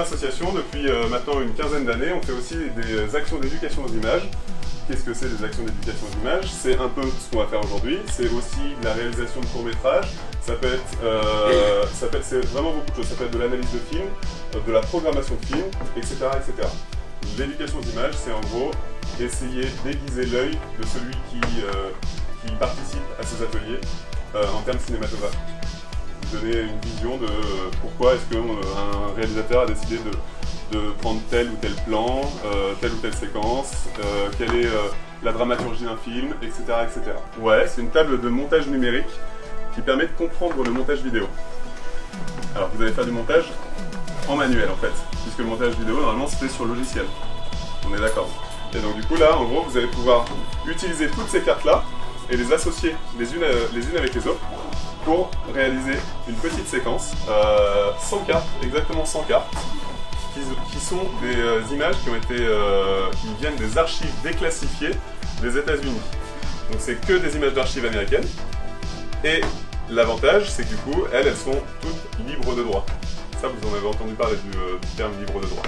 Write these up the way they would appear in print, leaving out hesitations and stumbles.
l'association, depuis maintenant une quinzaine d'années, on fait aussi des actions d'éducation aux images. Qu'est-ce que c'est des actions d'éducation aux images? C'est un peu ce qu'on va faire aujourd'hui. C'est aussi de la réalisation de courts-métrages. Ça peut être, c'est vraiment beaucoup de choses. Ça peut être de l'analyse de films, de la programmation de films, etc. etc. L'éducation aux images, c'est en gros essayer d'aiguiser l'œil de celui qui participe à ces ateliers en termes cinématographiques. Donner une vision de pourquoi est-ce qu'un réalisateur a décidé de prendre tel ou tel plan, telle ou telle séquence, quelle est la dramaturgie d'un film, etc. etc. Ouais, c'est une table de montage numérique qui permet de comprendre le montage vidéo. Alors vous allez faire du montage en manuel en fait, puisque le montage vidéo normalement se fait sur logiciel. On est d'accord. Et donc du coup là, en gros, vous allez pouvoir utiliser toutes ces cartes-là et les associer les unes avec les autres pour réaliser une petite séquence, 100 cartes, exactement 100 cartes, qui sont des images qui viennent des archives déclassifiées des États-Unis. Donc c'est que des images d'archives américaines. Et l'avantage, c'est que du coup, elles sont toutes libres de droit. Ça, vous en avez entendu parler du terme libre de droit.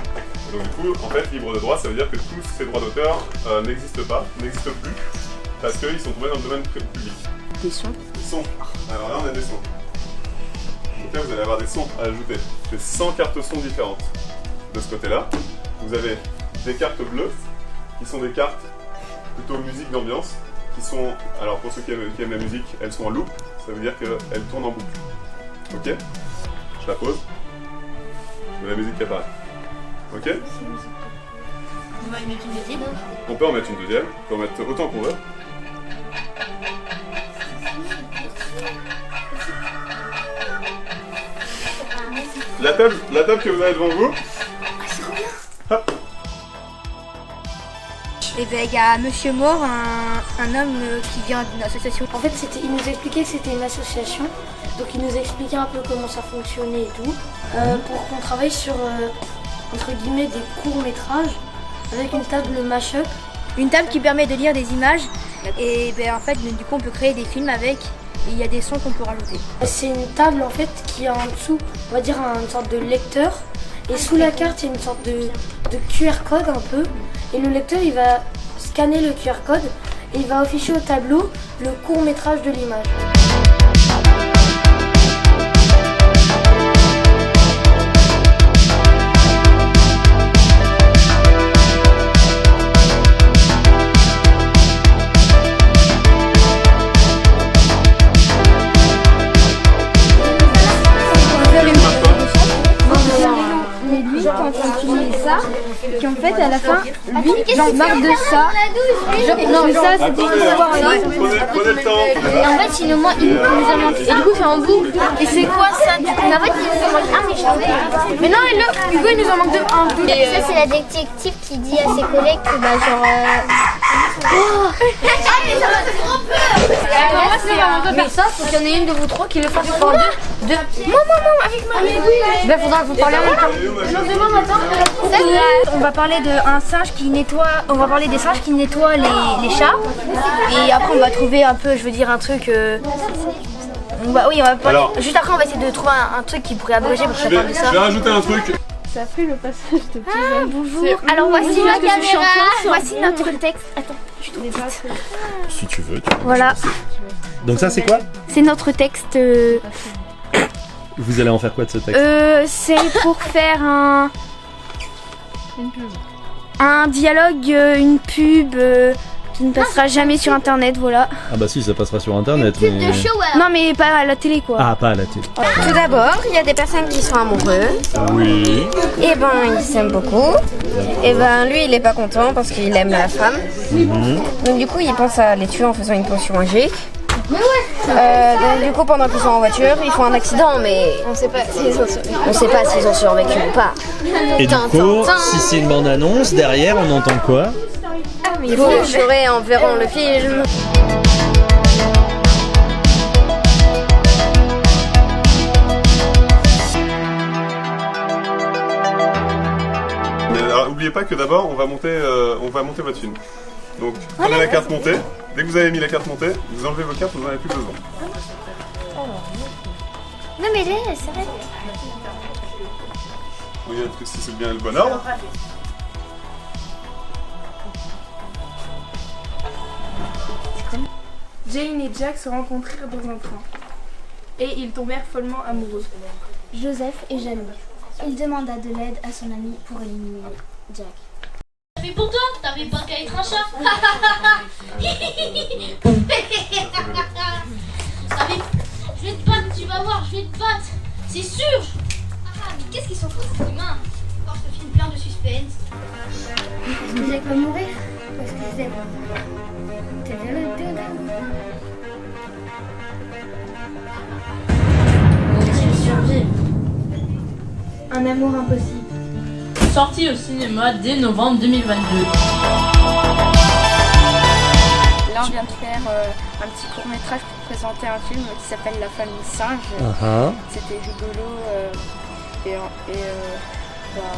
Et donc du coup, en fait, libre de droit, ça veut dire que tous ces droits d'auteur n'existent plus, parce qu'ils sont trouvés dans le domaine public. Des sons. Sons. Alors là, on a des sons. Donc là, vous allez avoir des sons à ajouter. J'ai 100 cartes sons différentes. De ce côté-là, vous avez des cartes bleues, qui sont des cartes plutôt musique d'ambiance, qui sont, alors pour ceux qui aiment la musique, elles sont en loop, ça veut dire qu'elles tournent en boucle. Ok? Je la pose. Je mets la musique qui apparaît. Ok? On va y mettre une deuxième. On peut en mettre une deuxième, on peut en mettre autant qu'on veut. La table que vous avez devant vous. Hop. Et ben il y a Monsieur Mort, un homme qui vient d'une association. En fait, il nous expliquait que c'était une association, donc il nous expliquait un peu comment ça fonctionnait et tout, pour qu'on travaille sur, entre guillemets, des courts-métrages avec une table mash-up. Une table qui permet de lire des images et ben en fait du coup on peut créer des films avec et il y a des sons qu'on peut rajouter. C'est une table en fait qui a en dessous, on va dire une sorte de lecteur, et sous la carte il y a une sorte de QR code un peu, et le lecteur il va scanner le QR code et il va afficher au tableau le court-métrage de l'image. Quand on utilise ça, qu'en fait à la fin, lui, j'en marre de ça. Non, mais ça c'était pour savoir. Prenez le temps. Et en fait, il nous a manqué. Et du coup, c'est en boucle. Et c'est quoi ça? Mais en fait, il nous en manque un, mais je savais. Mais non, et là, du coup, il nous en manque deux. Un, deux. Et ça, c'est la détective qui dit à ses collègues que, bah, genre. Ah, mais ça m'a fait trop peur! Mais ça, faut qu'il y en ait une de vous trois qui le fasse. Enfin, deux. Maman, avec ma mère. Ben, faudra que vous parliez en même temps. On va parler d'un singe qui nettoie. On va parler des singes qui nettoient les chats. Et après, on va trouver un peu, je veux dire, un truc. On va parler. Alors, juste après, on va essayer de trouver un truc qui pourrait abréger pour que ça parle de ça. Je vais rajouter un truc. Ça a fait le passage de Suzanne. Bonjour. Alors, voici la caméra. Voici notre texte. Attends, je trouve vite. Si tu veux. Voilà. Donc ça c'est quoi? C'est notre texte. Vous allez en faire quoi de ce texte? C'est pour faire un dialogue, une pub qui ne passera jamais sur internet, voilà. Ah bah si, ça passera sur internet. Mais... Non mais pas à la télé quoi. Ah, pas à la télé. Tout d'abord, il y a des personnes qui sont amoureux. Oui. Et ben, ils s'aiment beaucoup. Et ben, lui, il est pas content parce qu'il aime la femme. Donc du coup, il pense à les tuer en faisant une potion magique. Donc du coup, pendant qu'ils sont en voiture, ils font un accident, mais on sait pas s'ils ont survécu ou pas. Et du coup, si c'est une bande-annonce, derrière, on entend quoi? Vous le saurez en verrant le film. Mais alors, n'oubliez pas que d'abord, on va monter votre film. Donc, prenez la carte montée. Dès que vous avez mis la carte montée, vous enlevez vos cartes, vous n'en avez plus besoin. Non mais là, c'est vrai. Regarde que si c'est bien le bon ordre. Jane et Jack se rencontrèrent dans un train. Et ils tombèrent follement amoureux. Joseph est jaloux. Il demanda de l'aide à son ami pour éliminer Jack. Mais pour toi, t'avais pas qu'à être un chat. Je vais te battre, tu vas voir, je vais te battre. C'est sûr. Ah, mais qu'est-ce qu'ils sont fous ces humains? Encore ce film plein de suspense. Est-ce que Jack va mourir? Parce que je t'aime. Un amour impossible. Sorti au cinéma dès novembre 2022. Là, on vient de faire un petit court-métrage pour présenter un film qui s'appelle La famille singe. C'était rigolo. Voilà.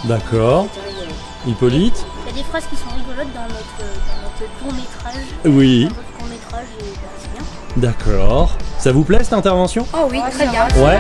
D'accord. C'était rigolo. Hippolyte? Il y a des phrases qui sont rigolotes dans notre court-métrage. Oui. Dans notre court-métrage, et c'est bien. D'accord. Ça vous plaît cette intervention? Oh oui, très bien. Ouais.